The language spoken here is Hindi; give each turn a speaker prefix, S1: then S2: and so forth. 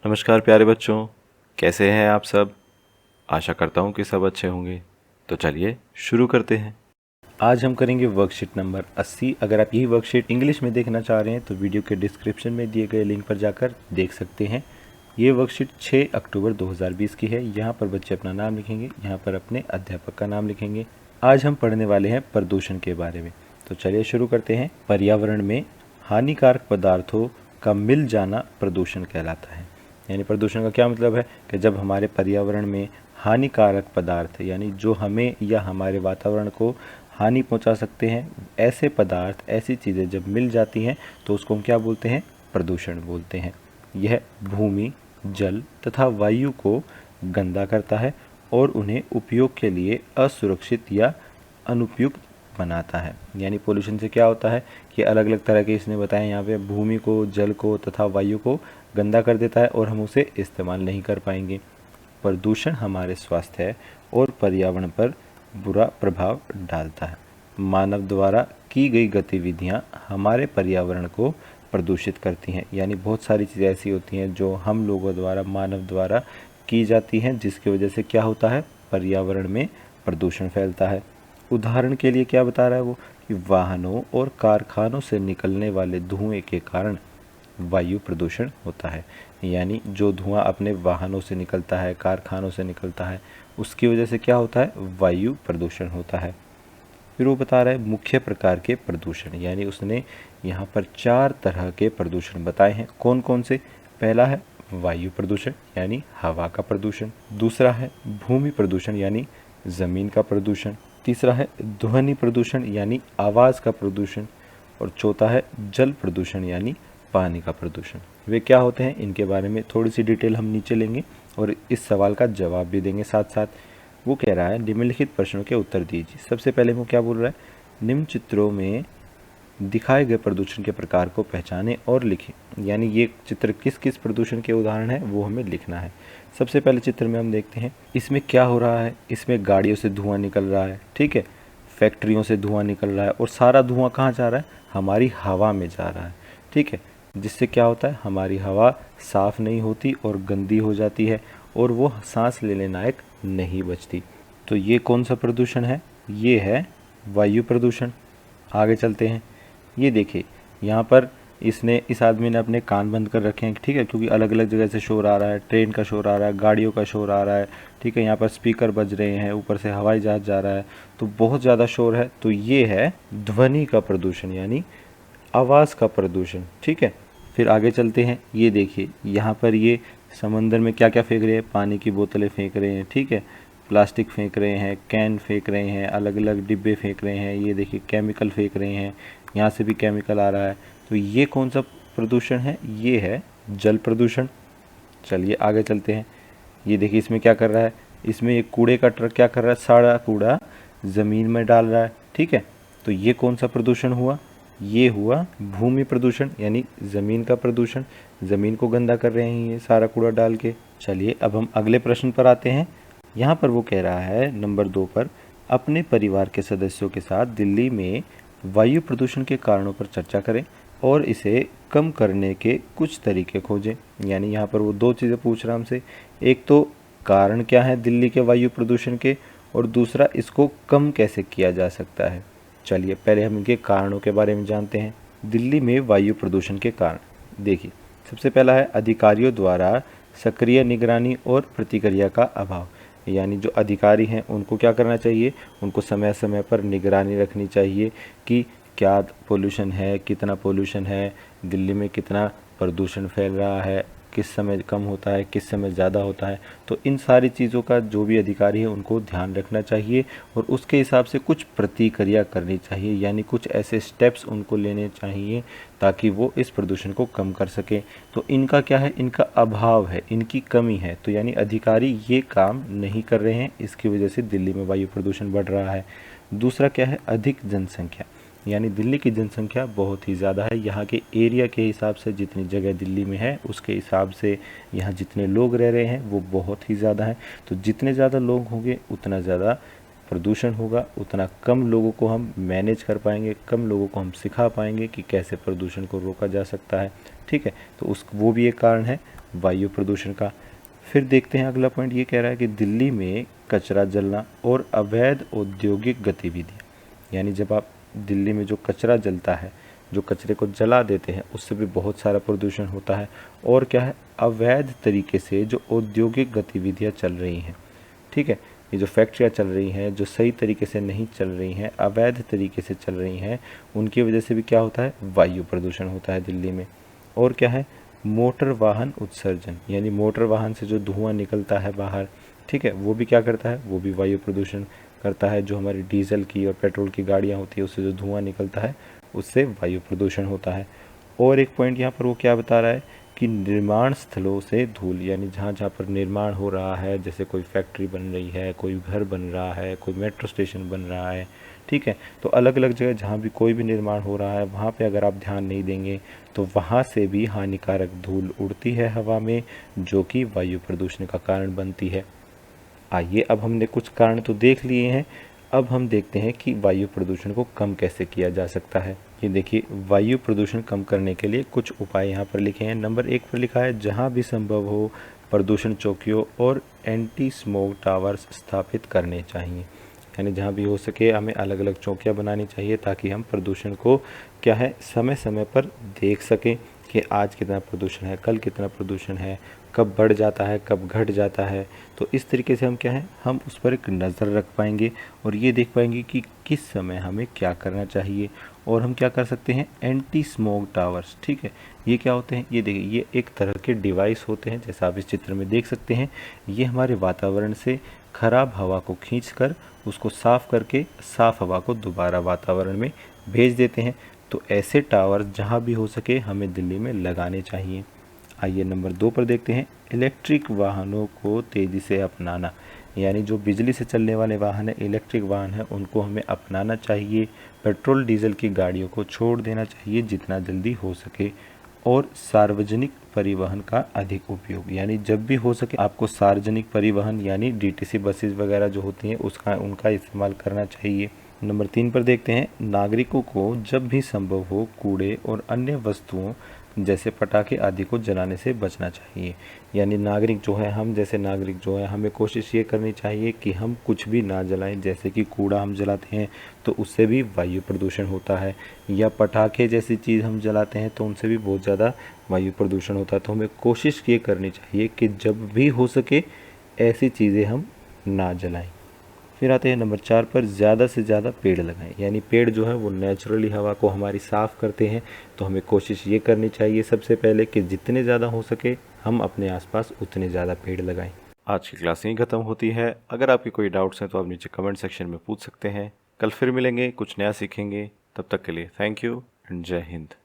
S1: नमस्कार प्यारे बच्चों, कैसे हैं आप सब। आशा करता हूँ कि सब अच्छे होंगे। तो चलिए शुरू करते हैं। आज हम करेंगे वर्कशीट नंबर 80। अगर आप यही वर्कशीट इंग्लिश में देखना चाह रहे हैं तो वीडियो के डिस्क्रिप्शन में दिए गए लिंक पर जाकर देख सकते हैं। ये वर्कशीट 6 अक्टूबर 2020 की है। यहाँ पर बच्चे अपना नाम लिखेंगे, यहाँ पर अपने अध्यापक का नाम लिखेंगे। आज हम पढ़ने वाले हैं प्रदूषण के बारे में। तो चलिए शुरू करते हैं। पर्यावरण में हानिकारक पदार्थों का मिल जाना प्रदूषण कहलाता है। यानी प्रदूषण का क्या मतलब है कि जब हमारे पर्यावरण में हानिकारक पदार्थ यानी जो हमें या हमारे वातावरण को हानि पहुंचा सकते हैं, ऐसे पदार्थ, ऐसी चीज़ें जब मिल जाती हैं तो उसको हम क्या बोलते हैं? प्रदूषण बोलते हैं। यह भूमि, जल तथा वायु को गंदा करता है और उन्हें उपयोग के लिए असुरक्षित या अनुपयुक्त बनाता है। यानी पोल्यूशन से क्या होता है कि अलग अलग तरह के इसने बताया यहाँ पे, भूमि को, जल को तथा वायु को गंदा कर देता है और हम उसे इस्तेमाल नहीं कर पाएंगे। प्रदूषण हमारे स्वास्थ्य और पर्यावरण पर बुरा प्रभाव डालता है। मानव द्वारा की गई गतिविधियाँ हमारे पर्यावरण को प्रदूषित करती हैं। यानी बहुत सारी चीज़ें ऐसी होती हैं जो हम लोगों द्वारा, मानव द्वारा की जाती हैं, जिसकी वजह से क्या होता है? पर्यावरण में प्रदूषण फैलता है। उदाहरण के लिए क्या बता रहा है वो कि वाहनों और कारखानों से निकलने वाले धुएं के कारण वायु प्रदूषण होता है। यानी जो धुआं अपने वाहनों से निकलता है, कारखानों से निकलता है, उसकी वजह से क्या होता है? वायु प्रदूषण होता है। फिर वो बता रहा है मुख्य प्रकार के प्रदूषण, यानी उसने यहाँ पर 4 तरह के प्रदूषण बताए हैं। कौन कौन से? पहला है वायु प्रदूषण यानी हवा का प्रदूषण। दूसरा है भूमि प्रदूषण यानी ज़मीन का प्रदूषण। तीसरा है ध्वनि प्रदूषण यानी आवाज़ का प्रदूषण। और चौथा है जल प्रदूषण यानी पानी का प्रदूषण। वे क्या होते हैं, इनके बारे में थोड़ी सी डिटेल हम नीचे लेंगे और इस सवाल का जवाब भी देंगे साथ साथ। वो कह रहा है निम्नलिखित प्रश्नों के उत्तर दीजिए। सबसे पहले वो क्या बोल रहा है? निम्न चित्रों में दिखाए गए प्रदूषण के प्रकार को पहचानें और लिखें। यानी ये चित्र किस किस प्रदूषण के उदाहरण है वो हमें लिखना है। सबसे पहले चित्र में हम देखते हैं इसमें क्या हो रहा है। इसमें गाड़ियों से धुआं निकल रहा है, ठीक है, फैक्ट्रियों से धुआं निकल रहा है और सारा धुआं कहाँ जा रहा है? हमारी हवा में जा रहा है, ठीक है। जिससे क्या होता है? हमारी हवा साफ नहीं होती और गंदी हो जाती है और वो सांस लेने लायक नहीं बचती। तो ये कौन सा प्रदूषण है? ये है वायु प्रदूषण। आगे चलते हैं। ये देखिए यहाँ पर इस आदमी ने अपने कान बंद कर रखे हैं, ठीक है, क्योंकि अलग अलग जगह से शोर आ रहा है। ट्रेन का शोर आ रहा है, गाड़ियों का शोर आ रहा है, ठीक है, यहाँ पर स्पीकर बज रहे हैं, ऊपर से हवाई जहाज जा रहा है, तो बहुत ज़्यादा शोर है। तो ये है ध्वनि का प्रदूषण यानी आवाज़ का प्रदूषण, ठीक है। फिर आगे चलते हैं। ये देखिए यहाँ पर ये समंदर में क्या क्या फेंक रहे हैं? पानी की बोतलें फेंक रहे हैं, ठीक है, प्लास्टिक फेंक रहे हैं, कैन फेंक रहे हैं, अलग अलग डिब्बे फेंक रहे हैं। ये देखिए केमिकल फेंक रहे हैं, यहाँ से भी केमिकल आ रहा है। तो ये कौन सा प्रदूषण है? ये है जल प्रदूषण। चलिए आगे चलते हैं। ये देखिए इसमें क्या कर रहा है? इसमें एक कूड़े का ट्रक क्या कर रहा है? सारा कूड़ा ज़मीन में डाल रहा है, ठीक है। तो ये कौन सा प्रदूषण हुआ? ये हुआ भूमि प्रदूषण यानी ज़मीन का प्रदूषण। ज़मीन को गंदा कर रहे हैं ये सारा कूड़ा डाल के। चलिए अब हम अगले प्रश्न पर आते हैं। यहाँ पर वो कह रहा है नंबर 2 पर, अपने परिवार के सदस्यों के साथ दिल्ली में वायु प्रदूषण के कारणों पर चर्चा करें और इसे कम करने के कुछ तरीके खोजें। यानी यहाँ पर वो 2 चीज़ें पूछ रहा हमसे। एक तो कारण क्या है दिल्ली के वायु प्रदूषण के, और दूसरा इसको कम कैसे किया जा सकता है। चलिए पहले हम इनके कारणों के बारे में जानते हैं। दिल्ली में वायु प्रदूषण के कारण देखिए, सबसे पहला है अधिकारियों द्वारा सक्रिय निगरानी और प्रतिक्रिया का अभाव। यानी जो अधिकारी हैं उनको क्या करना चाहिए? उनको समय समय पर निगरानी रखनी चाहिए कि क्या पोल्यूशन है, कितना पोल्यूशन है, दिल्ली में कितना प्रदूषण फैल रहा है, किस समय कम होता है, किस समय ज़्यादा होता है। तो इन सारी चीज़ों का जो भी अधिकारी है उनको ध्यान रखना चाहिए और उसके हिसाब से कुछ प्रतिक्रिया करनी चाहिए। यानी कुछ ऐसे स्टेप्स उनको लेने चाहिए ताकि वो इस प्रदूषण को कम कर सकें। तो इनका क्या है? इनका अभाव है, इनकी कमी है। तो यानी अधिकारी ये काम नहीं कर रहे हैं, इसकी वजह से दिल्ली में वायु प्रदूषण बढ़ रहा है। दूसरा क्या है? अधिक जनसंख्या। यानी दिल्ली की जनसंख्या बहुत ही ज़्यादा है। यहाँ के एरिया के हिसाब से जितनी जगह दिल्ली में है उसके हिसाब से यहाँ जितने लोग रह रहे हैं वो बहुत ही ज़्यादा है। तो जितने ज़्यादा लोग होंगे उतना ज़्यादा प्रदूषण होगा, उतना कम लोगों को हम मैनेज कर पाएंगे, कम लोगों को हम सिखा पाएंगे कि कैसे प्रदूषण को रोका जा सकता है, ठीक है। तो वो भी एक कारण है। वायु प्रदूषण का। फिर देखते हैं अगला पॉइंट, ये कह रहा है कि दिल्ली में कचरा जलना और अवैध औद्योगिक गतिविधियाँ, यानी जब आप दिल्ली में जो कचरा जलता है, जो कचरे को जला देते हैं, उससे भी बहुत सारा प्रदूषण होता है। और क्या है, अवैध तरीके से जो औद्योगिक गतिविधियाँ चल रही हैं, ठीक है, ये जो फैक्ट्रियाँ चल रही हैं, जो सही तरीके से नहीं चल रही हैं, अवैध तरीके से चल रही हैं, उनकी वजह से भी क्या होता है, वायु प्रदूषण होता है दिल्ली में। और क्या है, मोटर वाहन उत्सर्जन, यानी मोटर वाहन से जो धुआं निकलता है बाहर, ठीक है, वो भी क्या करता है, वो भी वायु प्रदूषण करता है। जो हमारी डीजल की और पेट्रोल की गाड़ियाँ होती है, उससे जो धुआं निकलता है, उससे वायु प्रदूषण होता है। और एक पॉइंट यहाँ पर वो क्या बता रहा है कि निर्माण स्थलों से धूल, यानी जहाँ जहाँ पर निर्माण हो रहा है, जैसे कोई फैक्ट्री बन रही है, कोई घर बन रहा है, कोई मेट्रो स्टेशन बन रहा है, ठीक है, तो अलग अलग जगह जहाँ भी कोई भी निर्माण हो रहा है, वहाँ पे अगर आप ध्यान नहीं देंगे तो वहाँ से भी हानिकारक धूल उड़ती है हवा में, जो कि वायु प्रदूषण का कारण बनती है। आइए, अब हमने कुछ कारण तो देख लिए हैं, अब हम देखते हैं कि वायु प्रदूषण को कम कैसे किया जा सकता है। ये देखिए, वायु प्रदूषण कम करने के लिए कुछ उपाय यहाँ पर लिखे हैं। नंबर 1 पर लिखा है, जहाँ भी संभव हो प्रदूषण चौकियों और एंटी स्मोक टावर्स स्थापित करने चाहिए, यानी जहाँ भी हो सके हमें अलग अलग चौकियाँ बनानी चाहिए, ताकि हम प्रदूषण को क्या है, समय समय पर देख सकें कि आज कितना प्रदूषण है, कल कितना प्रदूषण है, कब बढ़ जाता है, कब घट जाता है। तो इस तरीके से हम क्या है, हम उस पर एक नज़र रख पाएंगे और ये देख पाएंगे कि किस समय हमें क्या करना चाहिए। और हम क्या कर सकते हैं, एंटी स्मोक टावर्स, ठीक है, ये क्या होते हैं, ये देखिए, ये एक तरह के डिवाइस होते हैं, जैसा आप इस चित्र में देख सकते हैं। ये हमारे वातावरण से खराब हवा को खींचकर उसको साफ करके साफ हवा को दोबारा वातावरण में भेज देते हैं। तो ऐसे टावर्स जहाँ भी हो सके हमें दिल्ली में लगाने चाहिए। आइए नंबर 2 पर देखते हैं, इलेक्ट्रिक वाहनों को तेज़ी से अपनाना, यानी जो बिजली से चलने वाले वाहन है, इलेक्ट्रिक वाहन है, उनको हमें अपनाना चाहिए। पेट्रोल डीजल की गाड़ियों को छोड़ देना चाहिए जितना जल्दी हो सके। और सार्वजनिक परिवहन का अधिक उपयोग, यानी जब भी हो सके आपको सार्वजनिक परिवहन यानी डीटीसी बसेस वगैरह जो होती हैं उनका इस्तेमाल करना चाहिए। नंबर 3 पर देखते हैं, नागरिकों को जब भी संभव हो कूड़े और अन्य वस्तुओं जैसे पटाखे आदि को जलाने से बचना चाहिए। यानी नागरिक जो है, हम जैसे नागरिक जो है, हमें कोशिश ये करनी चाहिए कि हम कुछ भी ना जलाएं। जैसे कि कूड़ा हम जलाते हैं तो उससे भी वायु प्रदूषण होता है, या पटाखे जैसी चीज़ हम जलाते हैं तो उनसे भी बहुत ज़्यादा वायु प्रदूषण होता है। तो हमें कोशिश ये करनी चाहिए कि जब भी हो सके ऐसी चीज़ें हम ना जलाएं। फिर आते हैं नंबर 4 पर, ज़्यादा से ज़्यादा पेड़ लगाएं, यानी पेड़ जो है वो नेचुरली हवा को हमारी साफ़ करते हैं। तो हमें कोशिश ये करनी चाहिए सबसे पहले कि जितने ज़्यादा हो सके हम अपने आसपास उतने ज़्यादा पेड़ लगाएं। आज की क्लास यहीं ख़त्म होती है। अगर आपके कोई डाउट्स हैं तो आप नीचे कमेंट सेक्शन में पूछ सकते हैं। कल फिर मिलेंगे, कुछ नया सीखेंगे। तब तक के लिए थैंक यू एंड जय हिंद।